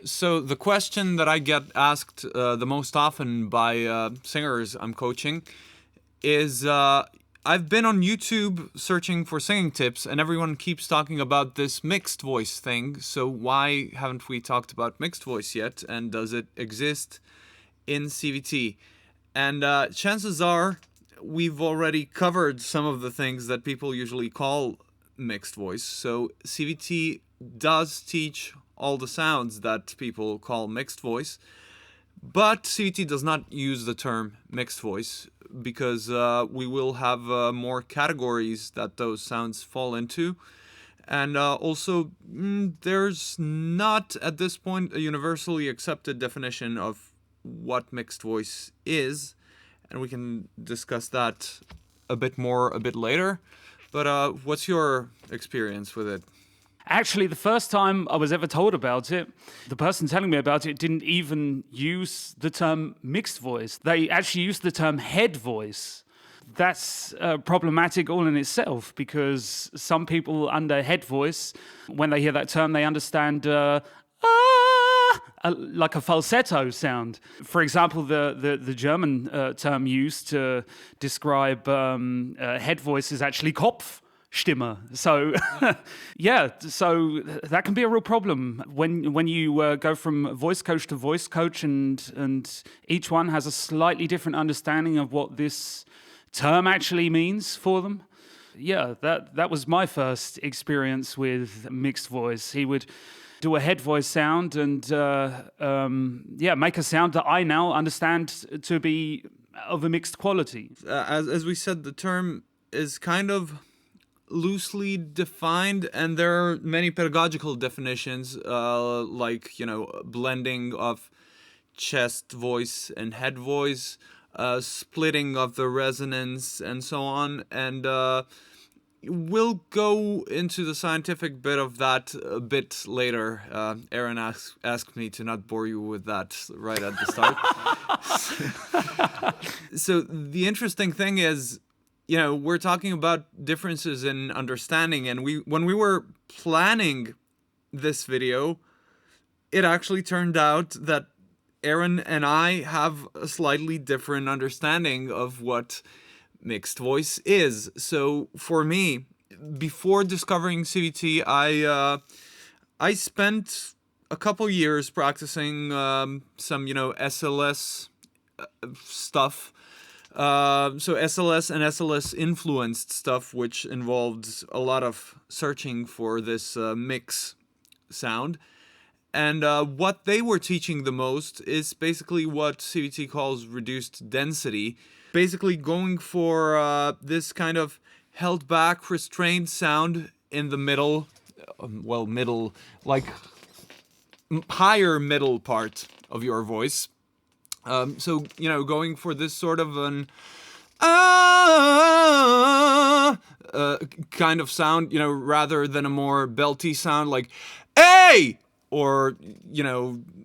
So the question that I get asked the most often by singers I'm coaching is I've been on YouTube searching for singing tips, and everyone keeps talking about this mixed voice thing. So why haven't we talked about mixed voice yet? And does it exist in CVT? And chances are we've already covered some of the things that people usually call mixed voice. So CVT does teach all the sounds that people call mixed voice, but CVT does not use the term mixed voice because we will have more categories that those sounds fall into. And also, there's not at this point a universally accepted definition of what mixed voice is, and we can discuss that a bit more a bit later. But what's your experience with it? Actually, the first time I was ever told about it, the person telling me about it didn't even use the term mixed voice. They actually used the term head voice. That's problematic all in itself, because some people under head voice, when they hear that term, they understand like a falsetto sound. For example, the German term used to describe head voice is actually Kopfstimme. So, so that can be a real problem when you go from voice coach to voice coach, and each one has a slightly different understanding of what this term actually means for them. Yeah, that was my first experience with mixed voice. He would do a head voice sound and make a sound that I now understand to be of a mixed quality. As we said, the term is kind of loosely defined, and there are many pedagogical definitions, like blending of chest voice and head voice, splitting of the resonance, and so on. And we'll go into the scientific bit of that a bit later. Aaron asked me to not bore you with that right at the start. So the interesting thing is, we're talking about differences in understanding, and when we were planning this video, it actually turned out that Aaron and I have a slightly different understanding of what mixed voice is. So for me, before discovering CVT, I spent a couple years practicing some SLS stuff. So SLS and SLS influenced stuff, which involved a lot of searching for this mix sound. And what they were teaching the most is basically what CVT calls reduced density. Basically going for this kind of held back, restrained sound in the middle, like higher middle part of your voice. So, going for this sort of an kind of sound, rather than a more belty sound like, hey! Or,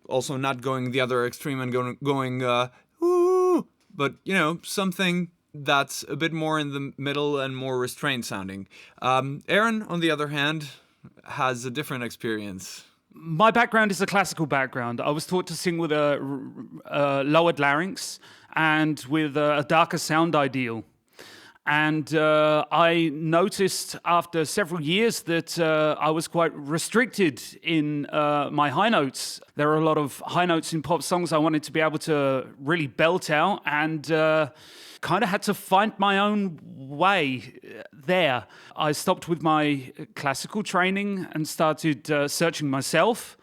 also not going the other extreme and going ooh, but, something that's a bit more in the middle and more restrained sounding. Aaron, on the other hand, has a different experience. My background is a classical background. I was taught to sing with a lowered larynx and with a darker sound ideal. And I noticed after several years that I was quite restricted in my high notes. There are a lot of high notes in pop songs I wanted to be able to really belt out, and kind of had to find my own way there. I stopped with my classical training and started searching myself.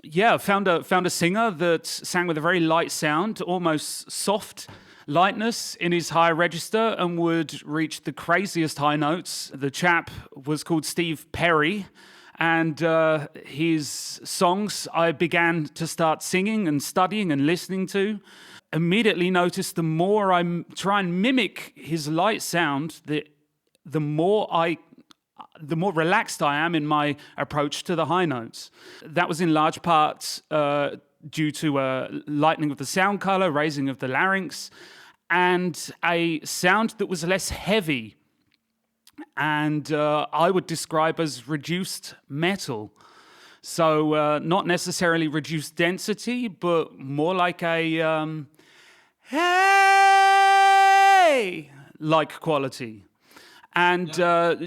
Yeah, found a singer that sang with a very light sound, almost soft lightness in his high register, and would reach the craziest high notes. The chap was called Steve Perry, and his songs I began to start singing and studying and listening to. Immediately noticed the more I try and mimic his light sound, the more relaxed I am in my approach to the high notes. That was in large part due to lightening of the sound color, raising of the larynx, and a sound that was less heavy, and I would describe as reduced metal. So not necessarily reduced density, but more like a hey like quality. And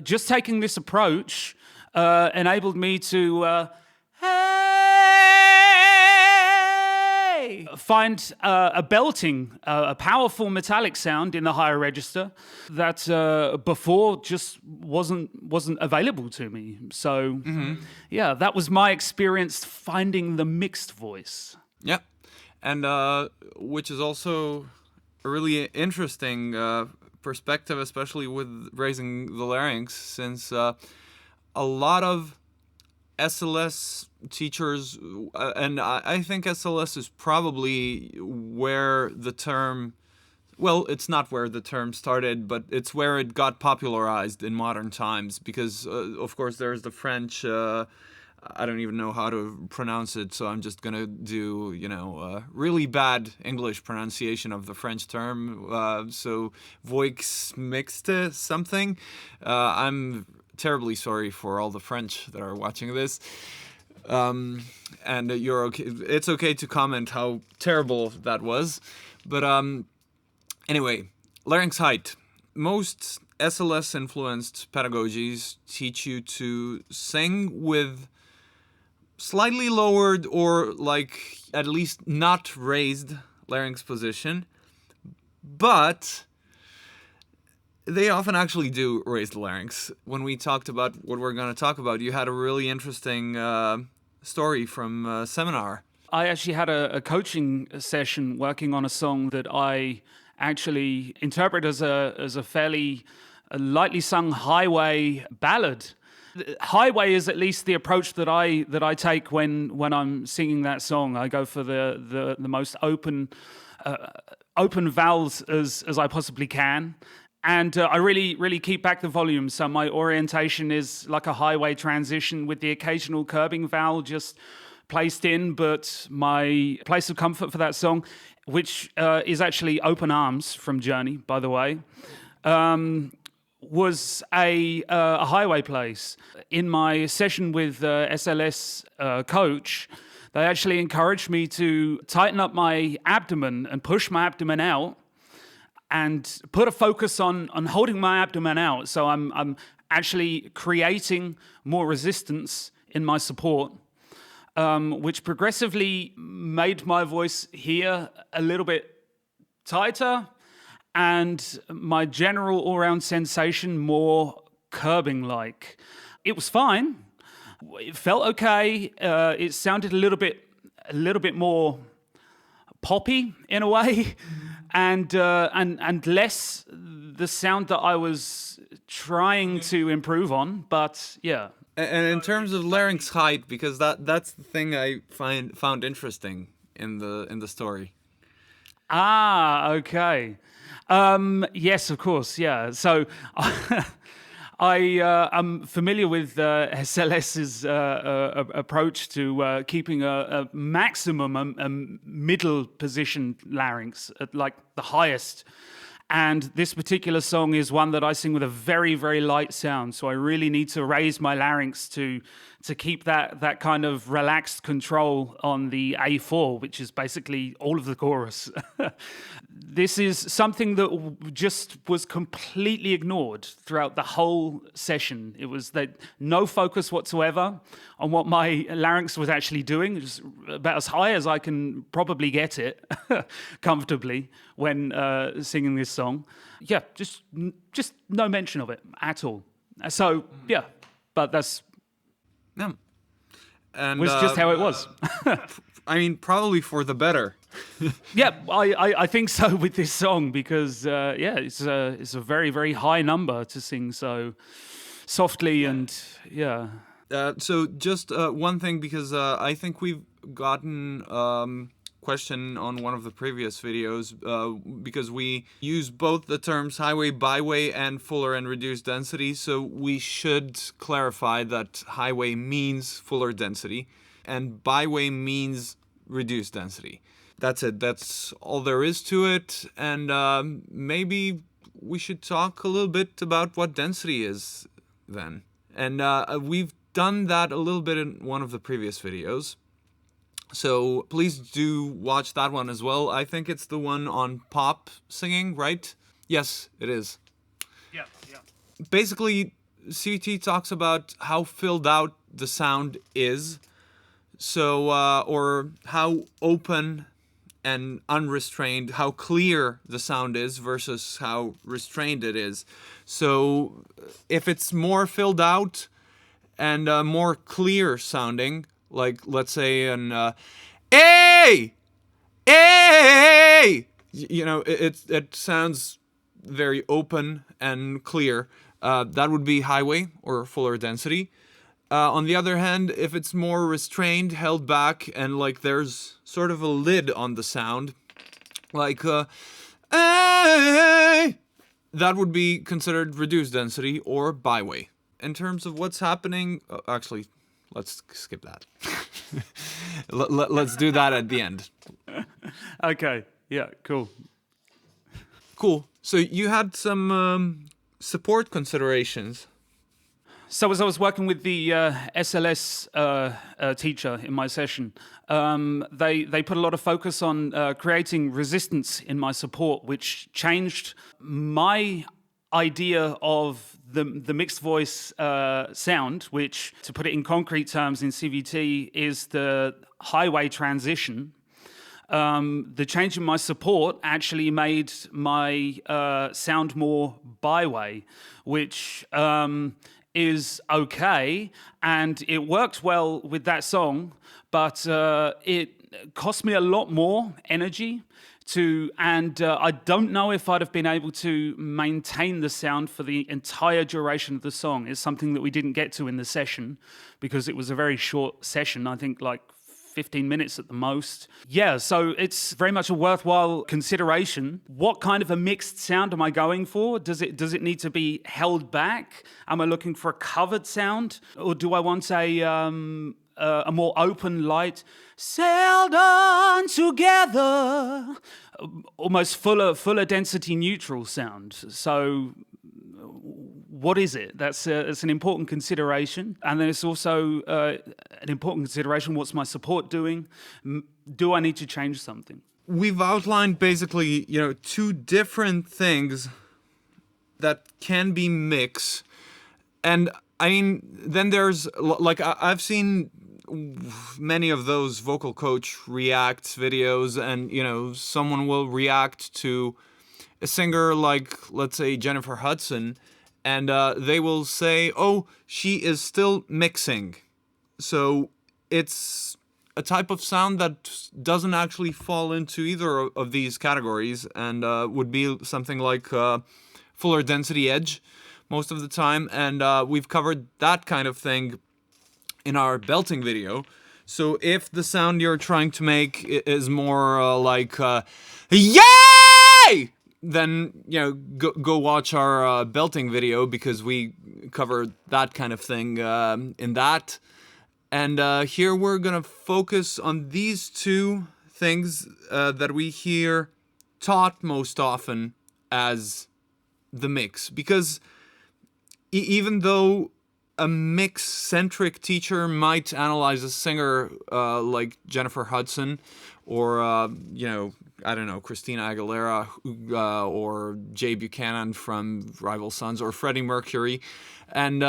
just taking this approach enabled me to find a belting, a powerful metallic sound in the higher register that before just wasn't available to me. So yeah, that was my experience finding the mixed voice. Yeah, and which is also a really interesting perspective, especially with raising the larynx, since a lot of SLS teachers, and I think SLS is probably where the term, well, it's not where the term started, but it's where it got popularized in modern times, because of course there's the French, I don't even know how to pronounce it, so I'm just gonna do, really bad English pronunciation of the French term. So Voix mixte something. I'm terribly sorry for all the French that are watching this. And you're okay. It's okay to comment how terrible that was, but anyway, larynx height. Most SLS influenced pedagogies teach you to sing with slightly lowered or like at least not raised larynx position, but they often actually do raise the larynx. When we talked about what we're going to talk about, you had a really interesting story from a seminar. I actually had a coaching session working on a song that I actually interpret as a fairly lightly sung highway ballad. Highway is at least the approach that I take when I'm singing that song. I go for the most open vowels as I possibly can, and I really keep back the volume. So my orientation is like a highway transition with the occasional curbing vowel just placed in. But my place of comfort for that song, which is actually Open Arms from Journey, by the way, was a highway place. In my session with SLS coach, they actually encouraged me to tighten up my abdomen and push my abdomen out and put a focus on holding my abdomen out. So I'm actually creating more resistance in my support, which progressively made my voice here a little bit tighter, and my general all-round sensation more curbing-like. It was fine. It felt okay. It sounded a little bit more poppy in a way, and less the sound that I was trying to improve on. But yeah. And in terms of larynx height, because that's the thing I found interesting in the story. Ah, okay. Yes, of course, yeah. So I'm familiar with SLS's approach to keeping a maximum middle position larynx at like the highest. And this particular song is one that I sing with a very, very light sound. So I really need to raise my larynx to keep that kind of relaxed control on the A4, which is basically all of the chorus. This is something that just was completely ignored throughout the whole session. It was that no focus whatsoever on what my larynx was actually doing. Just about as high as I can probably get it comfortably when singing this song. Yeah, just no mention of it at all. So yeah, but that's And was just how it was. I mean, probably for the better. Yeah, I think so with this song because it's a very, very high number to sing so softly and yeah. So just one thing, because I think we've gotten question on one of the previous videos, because we use both the terms highway, byway, and fuller and reduced density. So we should clarify that highway means fuller density and byway means reduced density. That's it. That's all there is to it. And maybe we should talk a little bit about what density is then. And we've done that a little bit in one of the previous videos. So please do watch that one as well. I think it's the one on pop singing, right? Yes, it is. Yeah, yeah. Basically, CVT talks about how filled out the sound is. So, or how open and unrestrained, how clear the sound is versus how restrained it is. So, if it's more filled out and more clear sounding, like let's say an "hey, hey," it sounds very open and clear. That would be highway or fuller density. On the other hand, if it's more restrained, held back, and like there's sort of a lid on the sound, like "hey," that would be considered reduced density or byway. In terms of what's happening, actually, let's skip that. Let's do that at the end. Okay, yeah, cool. Cool. So you had some support considerations. So as I was working with the SLS teacher in my session, they put a lot of focus on creating resistance in my support, which changed my idea of the mixed voice sound, which, to put it in concrete terms in CVT, is the highway transition. The change in my support actually made my sound more byway, which is okay, and it worked well with that song, but it cost me a lot more energy and I don't know if I'd have been able to maintain the sound for the entire duration of the song. It's something that we didn't get to in the session because it was a very short session, I think like 15 minutes at the most. Yeah, so it's very much a worthwhile consideration. What kind of a mixed sound am I going for? Does it need to be held back? Am I looking for a covered sound? Or do I want a more open, light, sailed on together, almost fuller density neutral sound? So what is it? That's an important consideration. And then it's also an important consideration, what's my support doing? Do I need to change something? We've outlined basically, two different things that can be mixed. And I mean, then there's, like, I've seen many of those vocal coach reacts videos, and, someone will react to a singer like, let's say, Jennifer Hudson, and they will say, oh, she is still mixing. So it's a type of sound that doesn't actually fall into either of these categories, and would be something like fuller density edge most of the time. And we've covered that kind of thing in our belting video. So if the sound you're trying to make is more like yay, then go watch our belting video, because we covered that kind of thing in that. And here we're gonna focus on these two things that we hear taught most often as the mix, because even though a mix-centric teacher might analyze a singer like Jennifer Hudson, or I don't know, Christina Aguilera, or Jay Buchanan from Rival Sons, or Freddie Mercury, and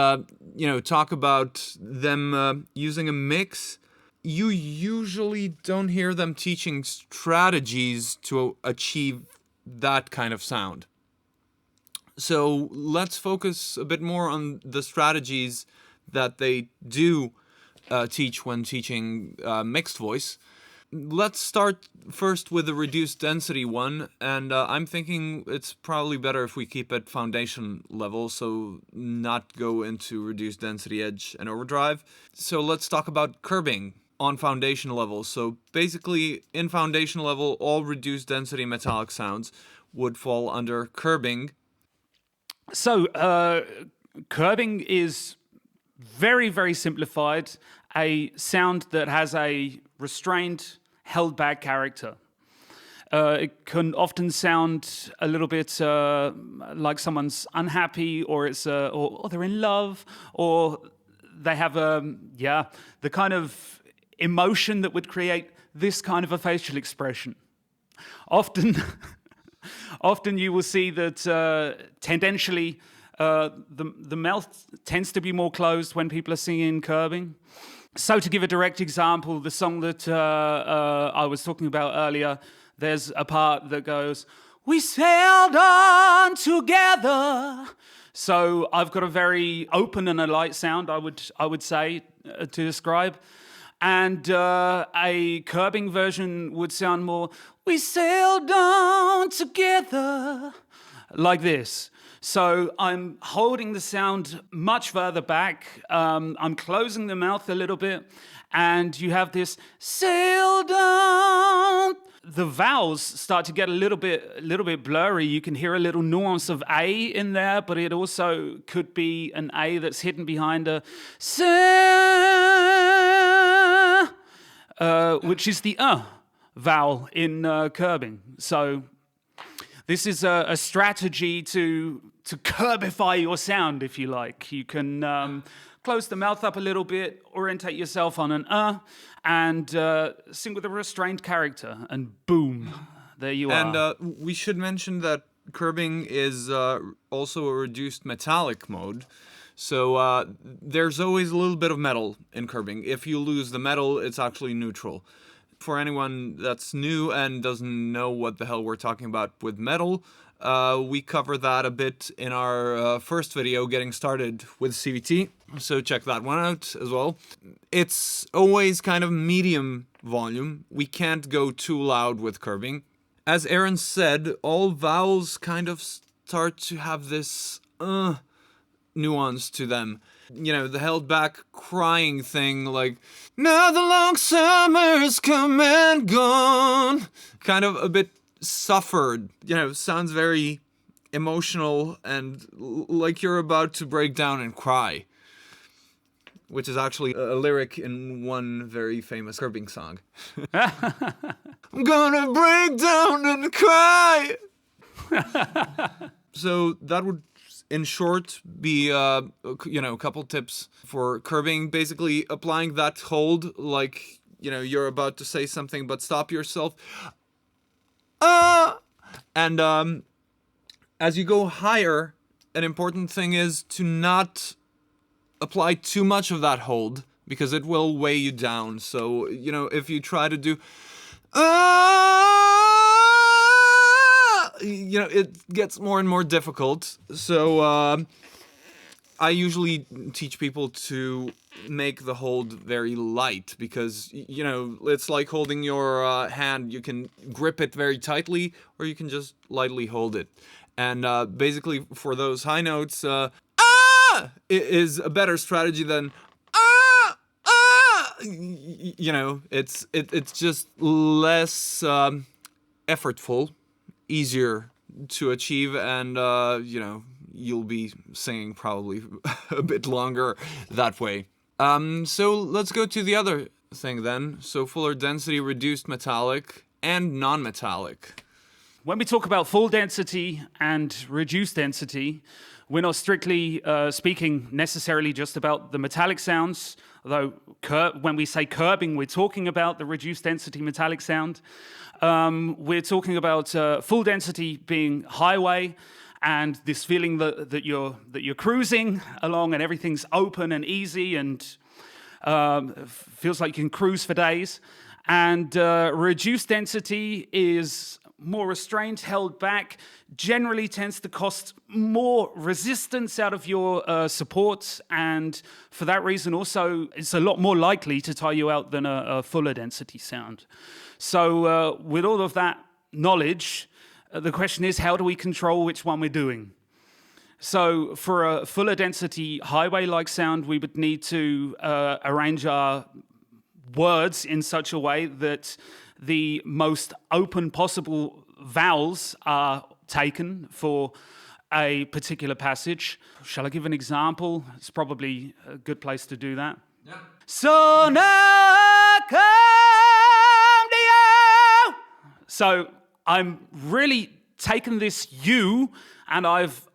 talk about them using a mix, you usually don't hear them teaching strategies to achieve that kind of sound. So let's focus a bit more on the strategies that they do teach when teaching mixed voice. Let's start first with the reduced density one, and I'm thinking it's probably better if we keep it foundation level, so not go into reduced density edge and overdrive. So let's talk about curbing on foundation level. So basically, in foundation level, all reduced density metallic sounds would fall under curbing. So curbing is very, very simplified, a sound that has a restrained, held back character. It can often sound a little bit like someone's unhappy, or it's or they're in love, or they have the kind of emotion that would create this kind of a facial expression. Often, often you will see that tendentially the mouth tends to be more closed when people are singing curbing. So to give a direct example, the song that I was talking about earlier, there's a part that goes, "We sailed on together." So I've got a very open and a light sound, I would say, to describe. And a curbing version would sound more, "We sailed on together," like this. So I'm holding the sound much further back. I'm closing the mouth a little bit. And you have this sailed on. The vowels start to get a little bit blurry. You can hear a little nuance of A in there, but it also could be an A that's hidden behind a which is the vowel in curbing. So this is a strategy to curbify your sound, if you like. You can close the mouth up a little bit, orientate yourself on an and sing with a restrained character, and boom, there you are. And we should mention that curbing is also a reduced metallic mode. So there's always a little bit of metal in curbing. If you lose the metal, it's actually neutral. For anyone that's new and doesn't know what the hell we're talking about with metal, we cover that a bit in our first video, Getting Started with CVT. So check that one out as well. It's always kind of medium volume. We can't go too loud with curbing. As Aaron said, all vowels kind of start to have this nuance to them. You know, the held back crying thing, like, "Now the long summer's come and gone." Kind of a bit suffered, you know, sounds very emotional and like you're about to break down and cry, which is actually a lyric in one very famous curbing song. "I'm gonna break down and cry." So that would, in short, be a couple tips for curbing. Basically applying that hold, like, you know, you're about to say something but stop yourself. And as you go higher, an important thing is to not apply too much of that hold, because it will weigh you down. So, you know, if you try to do you know, it gets more and more difficult. So I usually teach people to make the hold very light, because, you know, it's like holding your hand. You can grip it very tightly, or you can just lightly hold it. And basically for those high notes, is a better strategy than you know, it's just less effortful, easier to achieve, and you know, you'll be singing probably a bit longer that way. So let's go to the other thing then. So fuller density, reduced metallic, and non-metallic. When we talk about full density and reduced density, we're not strictly speaking necessarily just about the metallic sounds, although when we say curbing, we're talking about the reduced density metallic sound. We're talking about full density being highway, and this feeling that you're cruising along and everything's open and easy and feels like you can cruise for days. And reduced density is more restrained, held back, generally tends to cost more resistance out of your support, and for that reason also it's a lot more likely to tire you out than a fuller density sound. So with all of that knowledge, the question is, how do we control which one we're doing? So for a fuller density highway-like sound, we would need to arrange our words in such a way that the most open possible vowels are taken for a particular passage. Shall I give an example? It's probably a good place to do that. Yeah. So now come to you. So I'm really taken this U and I've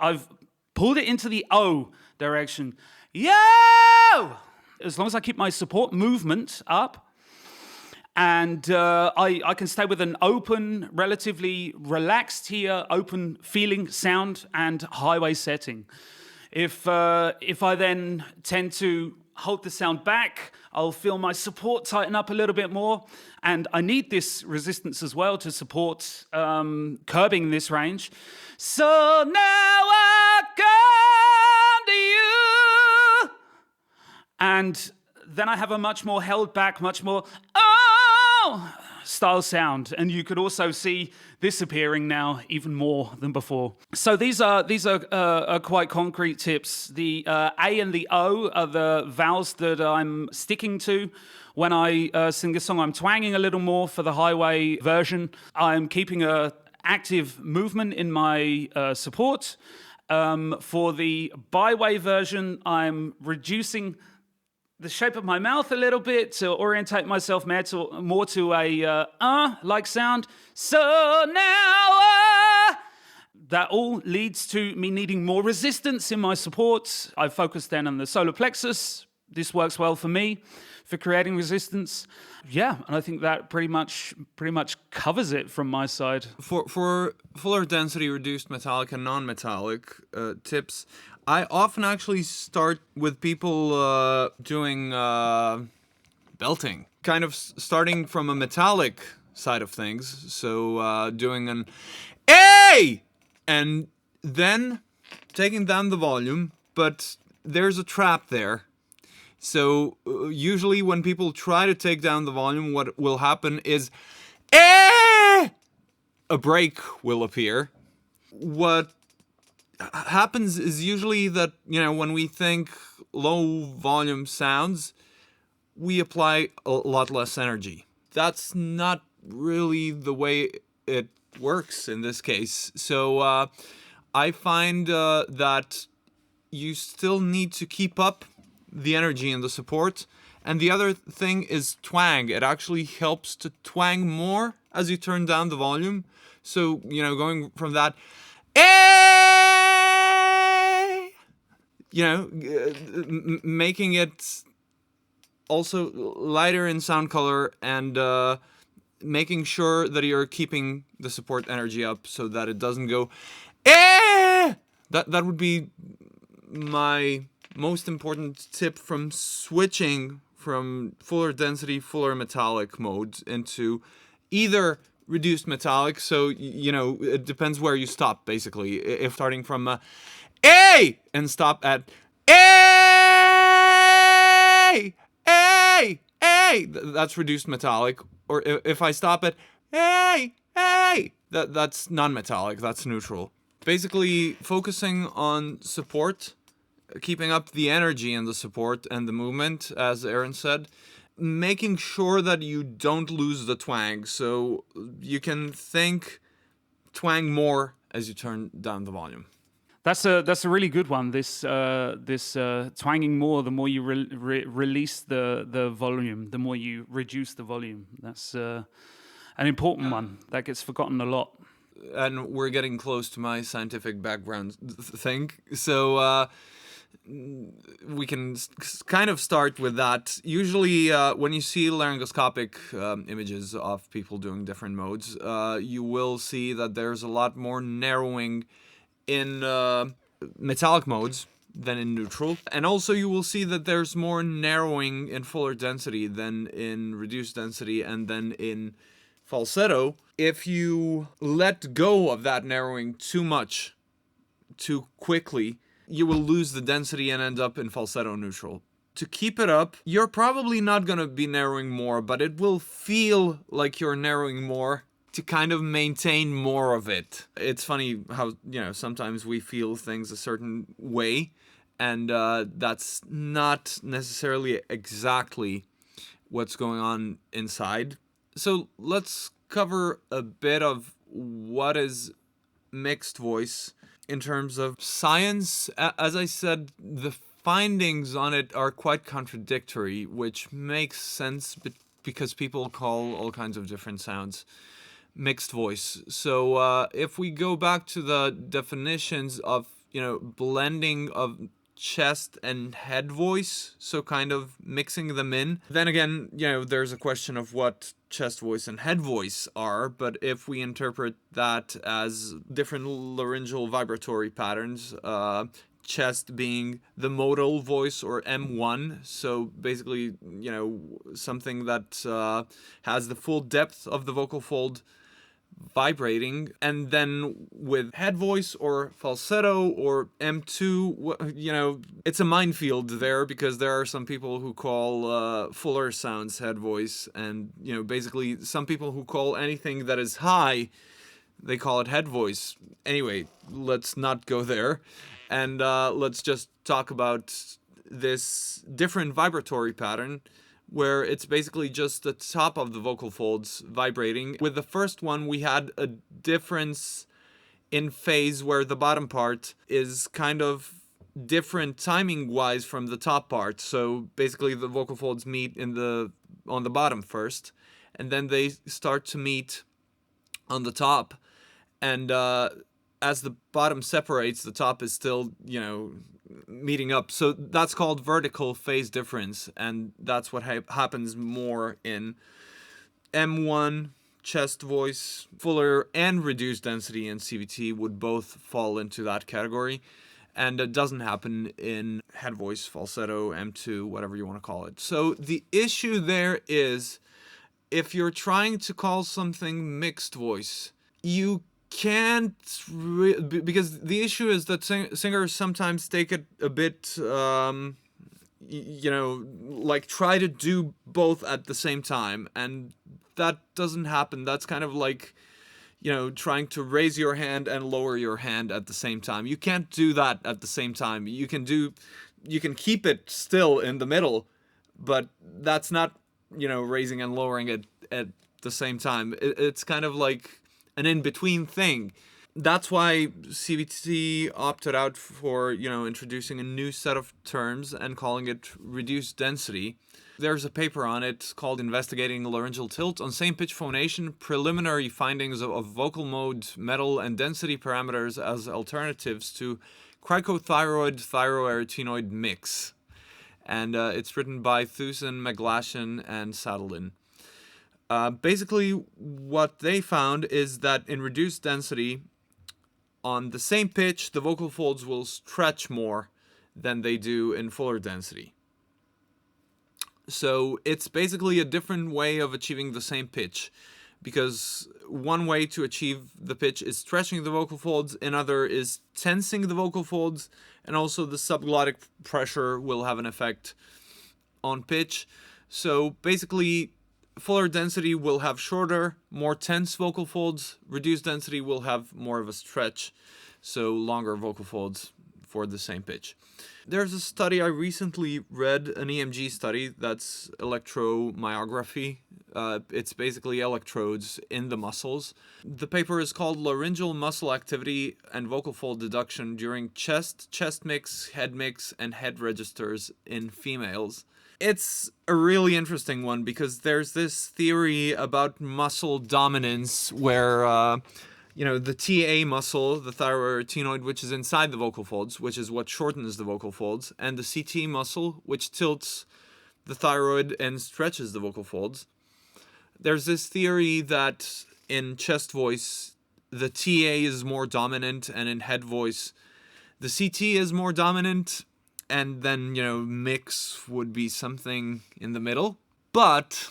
pulled it into the O direction. Yo! As long as I keep my support movement up, and I can stay with an open, relatively relaxed here, open feeling sound and highway setting. If I then tend to hold the sound back, I'll feel my support tighten up a little bit more. And I need this resistance as well to support curbing this range. So now I come to you. And then I have a much more held back, much more style sound, and you could also see this appearing now even more than before. So these are quite concrete tips. The A and the O are the vowels that I'm sticking to when I sing this song. I'm twanging a little more for the highway version. I'm keeping a active movement in my support. For the byway version, I'm reducing the shape of my mouth a little bit to orientate myself more to a like sound. So now that all leads to me needing more resistance in my support. I focus then on the solar plexus. This works well for me for creating resistance. Yeah, and I think that pretty much covers it from my side. For fuller density, reduced metallic and non-metallic tips, I often actually start with people doing belting, kind of starting from a metallic side of things. So doing an A, and then taking down the volume, but there's a trap there. So usually when people try to take down the volume, what will happen is a break will appear. What happens is usually that, when we think low volume sounds, we apply a lot less energy. That's not really the way it works in this case. So I find that you still need to keep up the energy and the support. And the other thing is twang. It actually helps to twang more as you turn down the volume. So, going from that, making it also lighter in sound color, and making sure that you're keeping the support energy up so that it doesn't go that would be my most important tip from switching from fuller density, fuller metallic modes into either reduced metallic. So, it depends where you stop, basically. If starting from A and stop at A, that's reduced metallic. Or if I stop at A, that's non-metallic, that's neutral. Basically, focusing on support, keeping up the energy and the support and the movement, as Aaron said, making sure that you don't lose the twang. So you can think twang more as you turn down the volume. That's a really good one. This twanging more, the more you release the volume, the more you reduce the volume. That's an important one that gets forgotten a lot. And we're getting close to my scientific background thing, so we can kind of start with that. Usually, when you see laryngoscopic images of people doing different modes, you will see that there's a lot more narrowing in metallic modes than in neutral. And also you will see that there's more narrowing in fuller density than in reduced density and then in falsetto. If you let go of that narrowing too much, too quickly, you will lose the density and end up in falsetto neutral. To keep it up, you're probably not going to be narrowing more, but it will feel like you're narrowing more to kind of maintain more of it. It's funny how, sometimes we feel things a certain way, and that's not necessarily exactly what's going on inside. So let's cover a bit of what is mixed voice in terms of science. As I said, the findings on it are quite contradictory, which makes sense because people call all kinds of different sounds mixed voice. So if we go back to the definitions of, blending of chest and head voice, so kind of mixing them in. Then again, there's a question of what chest voice and head voice are, but if we interpret that as different laryngeal vibratory patterns, chest being the modal voice, or M1, so basically, something that has the full depth of the vocal fold vibrating, and then with head voice or falsetto or M2, it's a minefield there, because there are some people who call fuller sounds head voice, and basically some people who call anything that is high, they call it head voice. Anyway, let's not go there, and let's just talk about this different vibratory pattern, where it's basically just the top of the vocal folds vibrating. With the first one, we had a difference in phase where the bottom part is kind of different timing-wise from the top part. So basically the vocal folds meet on the bottom first, and then they start to meet on the top. And as the bottom separates, the top is still, meeting up. So that's called vertical phase difference, and that's what happens more in M1, chest voice. Fuller and reduced density in CVT would both fall into that category, and it doesn't happen in head voice, falsetto, M2, whatever you want to call it. So the issue there is, if you're trying to call something mixed voice, you can't because the issue is that singers sometimes take it a bit like try to do both at the same time, and that doesn't happen. That's kind of like trying to raise your hand and lower your hand at the same time. You can't do that at the same time. You can keep it still in the middle, but that's not raising and lowering it at the same time. It's kind of like an in-between thing. That's why CVT opted out for, introducing a new set of terms and calling it reduced density. There's a paper on it called Investigating Laryngeal Tilt on Same Pitch Phonation, Preliminary Findings of Vocal Mode, Metal, and Density Parameters as Alternatives to Cricothyroid-Thyroarytenoid Mix. And it's written by Thusen, McGlashan, and Sadelin. Basically, what they found is that in reduced density, on the same pitch, the vocal folds will stretch more than they do in fuller density. So it's basically a different way of achieving the same pitch, because one way to achieve the pitch is stretching the vocal folds, another is tensing the vocal folds, and also the subglottic pressure will have an effect on pitch. So basically, fuller density will have shorter, more tense vocal folds. Reduced density will have more of a stretch, so longer vocal folds for the same pitch. There's a study I recently read, an EMG study, that's electromyography. It's basically electrodes in the muscles. The paper is called Laryngeal Muscle Activity and Vocal Fold Deduction During Chest Mix, Head Mix, and Head Registers in Females. It's a really interesting one, because there's this theory about muscle dominance where, the TA muscle, the thyroarytenoid, which is inside the vocal folds, which is what shortens the vocal folds, and the CT muscle, which tilts the thyroid and stretches the vocal folds. There's this theory that in chest voice, the TA is more dominant, and in head voice, the CT is more dominant, and then, mix would be something in the middle. But,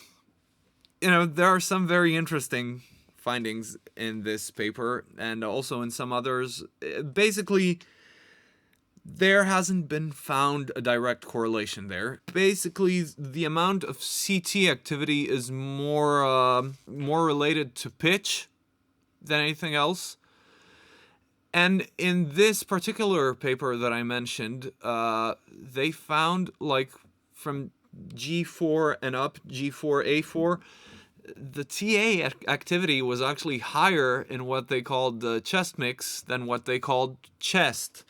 there are some very interesting findings in this paper, and also in some others. Basically, there hasn't been found a direct correlation there. Basically, the amount of CT activity is more related to pitch than anything else. And in this particular paper that I mentioned, they found, like, from G4 and up, G4A4, the TA activity was actually higher in what they called the chest mix than what they called chest.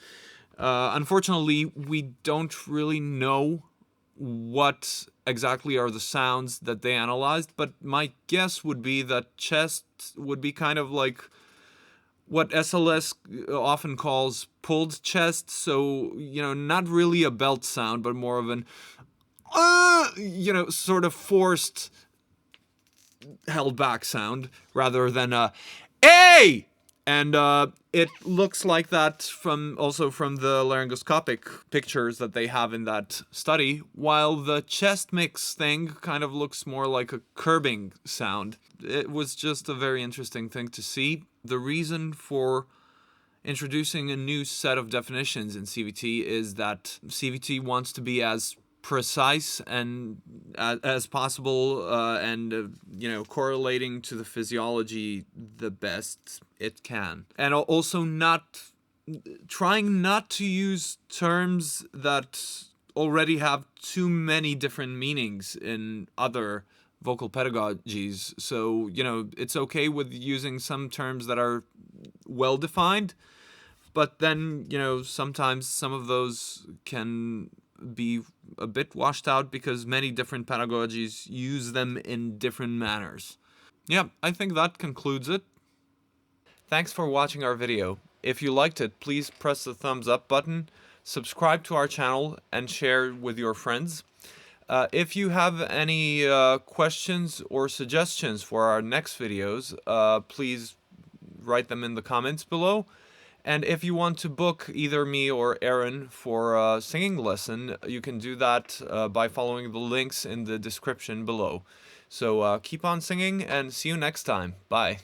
Unfortunately, we don't really know what exactly are the sounds that they analyzed, but my guess would be that chest would be kind of like what SLS often calls pulled chest. So, not really a belt sound, but more of an, sort of forced, held back sound rather than a, hey! And it looks like that from the laryngoscopic pictures that they have in that study, while the chest mix thing kind of looks more like a curbing sound. It was just a very interesting thing to see. The reason for introducing a new set of definitions in CVT is that CVT wants to be as precise and as possible, and correlating to the physiology the best it can, and also trying not to use terms that already have too many different meanings in other vocal pedagogies. So, it's okay with using some terms that are well defined, but then, sometimes some of those can be a bit washed out because many different pedagogies use them in different manners. Yeah, I think that concludes it. Thanks for watching our video. If you liked it, please press the thumbs up button, subscribe to our channel, and share with your friends. If you have any questions or suggestions for our next videos, please write them in the comments below. And if you want to book either me or Aaron for a singing lesson, you can do that by following the links in the description below. So keep on singing and see you next time. Bye.